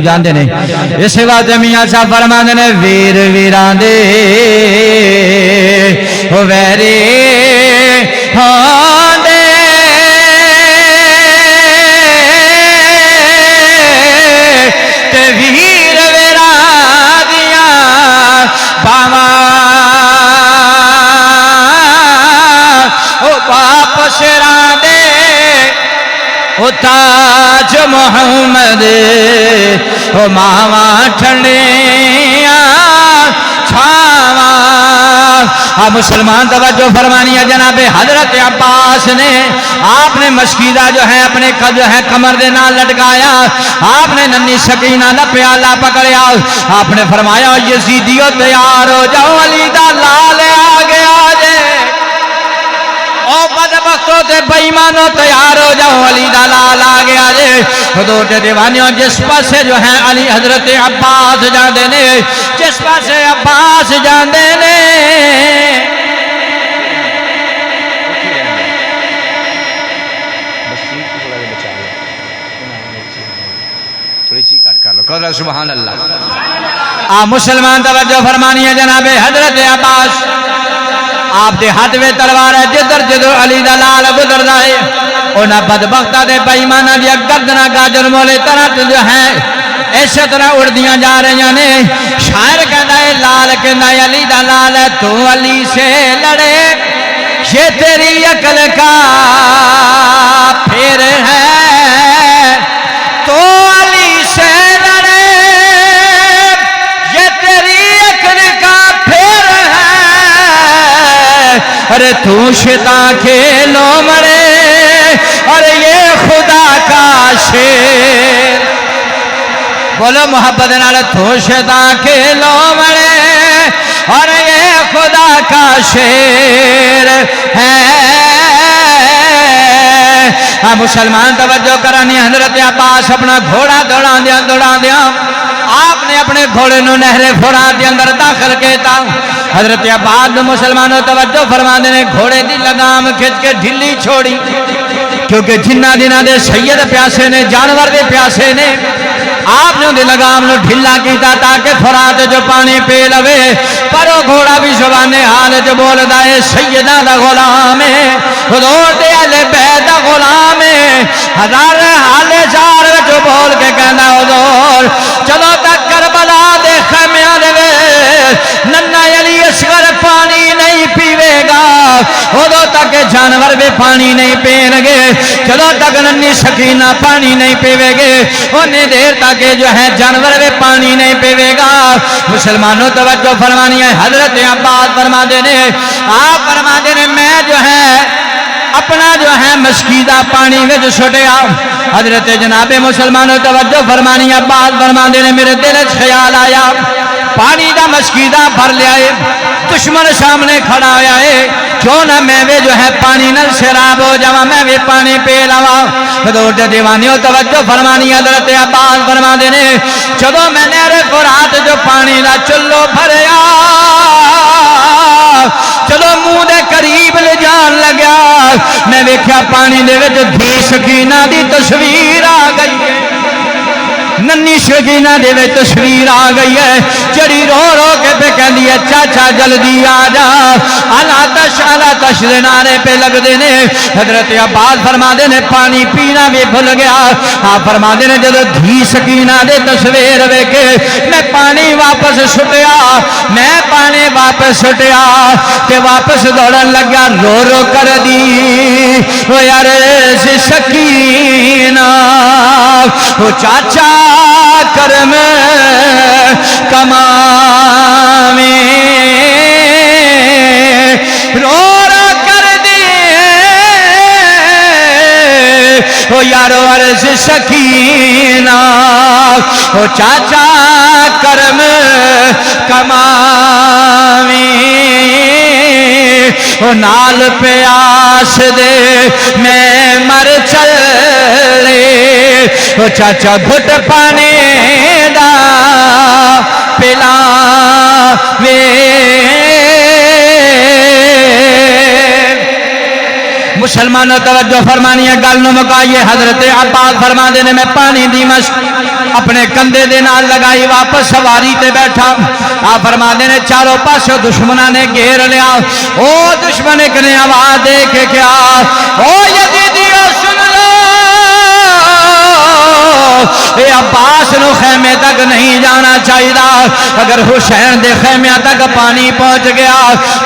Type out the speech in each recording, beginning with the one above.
جانتے نے اس واسطے میاں صاحب فرماندے نے ویر ویراں دے او ویری ہاں دے تے ویر ویراں دیاں باواں او واپس راں دے او تاج محمد او ماواں ٹھنڈیاں چھاواں مسلمان توجہ فرمانی ہے جناب حضرت عباس نے آپ نے مشکیدہ جو ہے اپنے جو ہے کمر دے نال لٹکایا آپ نے ننی سکینہ دا پیالہ پکڑیا آپ نے فرمایا یزیدیو تیار ہو جاؤ علی دا لال آ گیا جے او بدبختوں تے بےایمانوں تیار ہو جاؤ علی دا لال آ گیا جے حضور دے دیوانیوں جس پاسے جو ہے علی حضرت عباس جاندے نے جس پاسے عباس جاندے نے تھوڑی چیز کٹ کر لو کہو سبحان اللہ مسلمان توجہ فرمانی ہے جناب حضرت عباس آپ دے ہاتھ میں تلوار ہے جدھر جدھر علی دا لال گزردا ہے انہاں بدبختاں دے بے ایماناں دی گردناں گاجر مولے طرح جو ہے ایسے طرح اڑدیاں جا رہی نے شاعر کہندا ہے لال کہندا ہے علی دا لال ہے تو علی سے لڑے یہ تیری عقل کا پھر ہے تو علی سے لڑے یہ تیری عقل کا پھر ہے ارے تو شیطان کھیلو مرے اور یہ خدا کا شیر بولو محبت نال تو شیطان کھیلو مرے اور یہ خدا کا شیر ہے مسلمان توجہ کرانی حضرت عباس اپنا گھوڑا دوڑا دیا آپ نے اپنے گھوڑے نو نہر فرات کے اندر داخل کیتا حضرت عباس مسلمانوں توجہ فرما نے گھوڑے دی لگام کھچ کے ڈھلی چھوڑی کیونکہ جنہ دنہ دے سید پیاسے نے جانور دے پیاسے نے آپ نے دے لگام نو ڈھلا کیتا تاکہ فرات جو پانی پی لوے پر وہ گھوڑا بھی زبان حال جو بول دائے سیدہ دا غلام ہے حضور دے اہل بیت دا غلام ہے ہزار حال زار جو بول کے کہنا حضور چلو تک کربلا دے خیمیاں دے ننہ علی اصغر پانی نہیں پیوے گا ادو تک جانور بھی پانی نہیں پین گے چلو تک ننی سکینہ پانی نہیں پیوے گے انہیں دیر تک جو ہے جانور بھی پانی نہیں پیوے گا مسلمانوں توجہ فرمانی ہے حضرت عباس فرما دینے آپ فرما دینے میں جو ہے اپنا جو ہے مشکیدہ پانی وچ چھٹیا حضرت جناب مسلمانوں توجہ فرمانی عباس فرما دینے میرے دل خیال آیا پانی دا مشکیدہ بھر لیا ہے دشمن سامنے کھڑا ہویا ہے کیوں نہ میں بھی جو ہے پانی نہ شراب ہو جاواں میں بھی پانی پی لواں حضور دے دیوانیوں توجہ فرمانی حضرت عباس فرما دینے چلو میں نے ارے فرات جو پانی دا چلو بھریا چلو منہ دے قریب لے جان لگیا میں ویکھیا پانی دے وچ دھی سکینہ دی تصویر آ گئی ہے ننی سکینہ دے وچ تصویر آ گئی ہے جڑی رو رو کے پہ کہندی ہے چاچا جلدی آ جا الا تش دے نعرے پہ لگ دینے حضرت عباس فرما دینے پانی پینا بھی بھول گیا آپ فرما دینے جب دھی سکینہ دے تصویر ویکھے میں پانی واپس سٹیا میں پانی واپس سٹیا کہ واپس دوڑن لگیا رو رو کر دی او یار سکینہ او چاچا کرم کماویں رو رو کر دیے او یارو عرض سکینہ او چاچا کرم کماویں او نال پیاس دے میں مر چلے او چاچا گھٹ پانے دا پلا وے مسلمانوں توجہ فرمانی ہے گل نو مکائیے حضرت عباس فرما دینے میں پانی دی مشک اپنے کندھے دے نال لگائی واپس سواری تے بیٹھا آپ فرماندے نے چاروں پاسوں دشمناں نے گھیر لیا او دشمن ایک نے آواز دے کے کیا او یزیدیو سن لو اے عباس نو خیمے تک نہیں جانا چاہیے اگر حسین دے خیمے تک پانی پہنچ گیا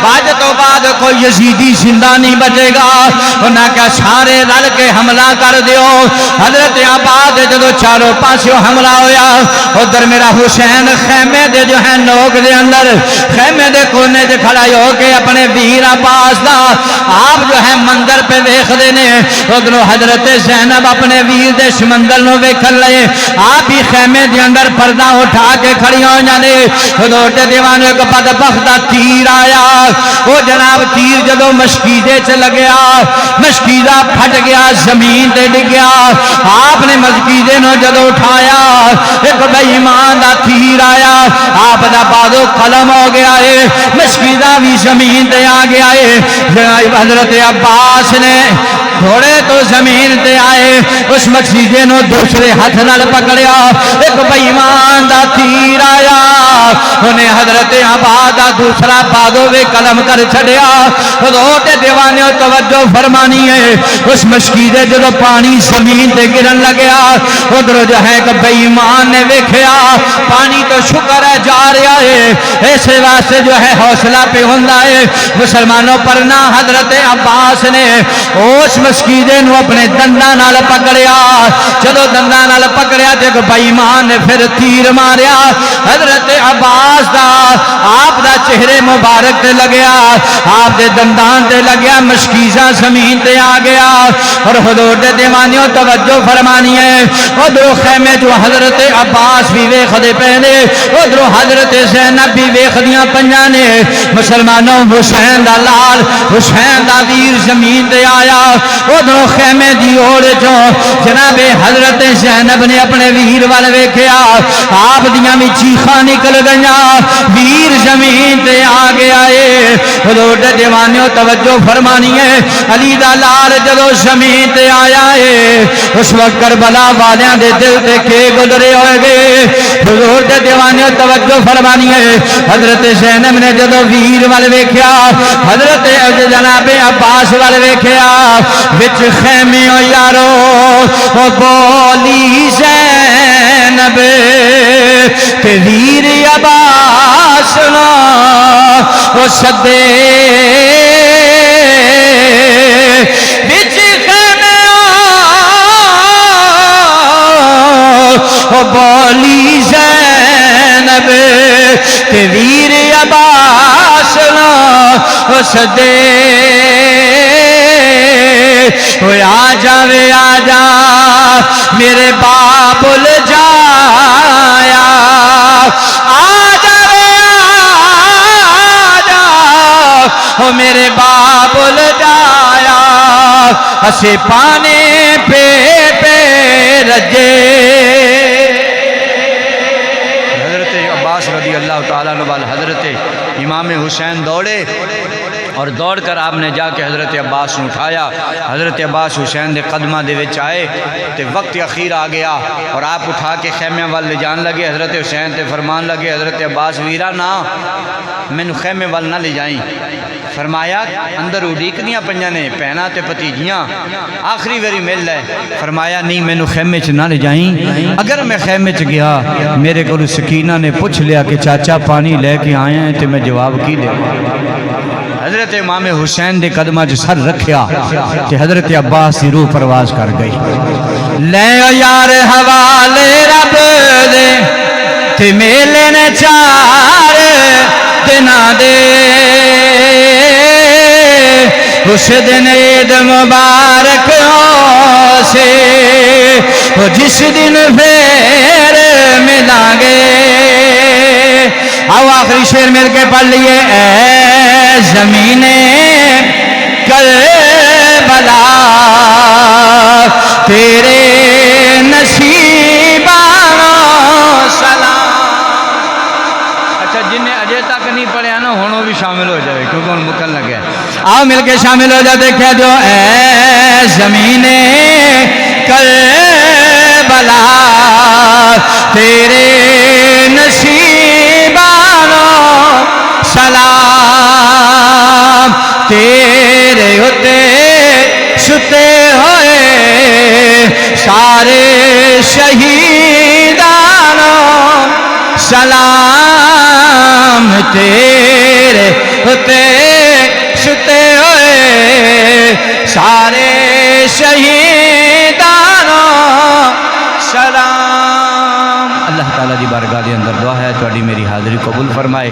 بعد تو بعد کوئی یزیدی زندہ نہیں بچے گا انہاں کہا سارے رل کے حملہ کر دیو حضرت عباس جدو چاروں پاسوں حملہ ہویا ادھر میرا حسین خیمے دے جو ہے نوک دے اندر خیمے دے کونے دے کھڑا ہو کے اپنے ویر عباس دا آپ جو ہے منظر پہ ویکھ دے نے ادھر حضرت زینب اپنے ویر دے منظر نو ویکھن لئے آپ ہی خیمے دے اندر پردہ اٹھا کے کھڑی ہو جانے حضور دیوانے کو بدبخت تیر آیا وہ جناب تیر جدو مشکیدے چ لگیا مشکیدہ پھٹ گیا زمین تے ڈگ گیا آپ نے مشکیدے نو جدو اٹھایا ایک بے ایمان دا تیر آیا آپ دا بازو قلم ہو گیا ہے مشکیدہ بھی زمین تے آ گیا ہے جناب حضرت عباس نے گھوڑے تو زمین تے آئے اس مشکیدے نو دوسرے ہاتھ نال پکڑیا ایک بے ایمان دا تیر آیا انہیں حضرت عباس دا دوسرا بازو بھی قلم کر چھڑیا حضور دیوانے توجہ فرمانی ہے اس مشکیدے جو پانی زمین تے گرن لگیا ادھر جو ہے کہ بے ایمان نے ویکھیا پانی تو شکر ہے جا رہا ہے ایسے واسطے جو ہے حوصلہ پہ ہوندا ہے مسلمانوں پر نہ حضرت عباس نے اس مشکیدے نو اپنے دنداں نال پکڑیا جدو دنداں نال پکڑیا تے بے ایمان نے پھر تیر ماریا حضرت عباس دا آپ دا چہرے مبارک تے لگیا آپ دے دندان تے لگیا مشکیزہ زمین تے آ گیا اور حضور دے دیوانیوں توجہ فرمانی ہے ادھر خیمے جو حضرت عباس بھی ویکھ دے پہنے ادھر حضرت زینب بھی ویکھ دیاں پنجاں نے مسلمانوں حسین دا لال حسین دا ویر زمین تے آیا ادھر خیمے دی اوڑ جو جناب حضرت زینب نے اپنے ویر وال ویکھیا آپ دیاں بھی چیخاں نکل گئیاں ویر زمین تے آ گیا ہے حضور دے دیوانیوں توجہ فرمانی ہے علی دا لال جدو زمین تے آیا ہے اس وقت کربلا والیاں دے دل تے کے گزرے ہوئے گئے حضور دے دیوانیوں توجہ فرمانی ہے حضرت زینب نے جدو ویر وال ویکھیا حضرت جناب عباس وال ویکھیا وچ خیمے او یارو او بولی زینب تے ویر عباس نا او سدے وچ خیمے او بولی زینب تے ویر عباس نا او سدے آ جاوے آ جا میرے بابل جایا آ جاوے آ جا میرے بابل جایا اسے پانے پہ رجے حضرت عباس رضی اللہ تعالیٰ عنہ حضرت امام حسین دوڑے اور دوڑ کر آپ نے جا کے حضرت عباس نے اٹھایا حضرت عباس حسین دے قدمہ دے وچ آئے تے وقت اخیر آ گیا اور آپ اٹھا کے خیمے وال لے جان لگے حضرت حسین تے فرمان لگے حضرت عباس ویرا نا مینوں خیمے وال نہ لے جائیں فرمایا اندر اڈیک دیاں پنجاں نے پہنا تے پتیجیاں آخری واری مل ہے فرمایا نہیں مینوں خیمے چ نہ لے جائیں اگر میں خیمے چ گیا میرے کو سکینہ نے پوچھ لیا کہ چاچا پانی لے کے آئے ہیں تے میں جواب کی دے حضرت امام حسین دے قدمہ جو سر رکھیا کہ حضرت عباس دی روح پرواز کر گئی لے یار حوالے رب دے تے میلے نے چار دنا دے اس دن عید مبارک ہو سے جس دن پھر ملیں گے آؤ آخری شعر مل کے پڑھ لیے اے زمین کربلا تیرے نصیبانو سلام اچھا جن نے اجے تک نہیں پڑھیا نا ہونوں بھی شامل ہو جائے کیونکہ ان مکن لگے آؤ مل کے شامل ہو جائے دیکھیں جو اے زمین کربلا کربلا تیرے نصیبانو سلام تیرے ہوتے ستے ہوئے سارے شہیدانو سلام تیرے ہوتے ستے ہوئے سارے شہیدانو سلام۔ اللہ تعالیٰ دی بارگاہ دے اندر دعا ہے تہاڈی میری حاضری قبول فرمائے۔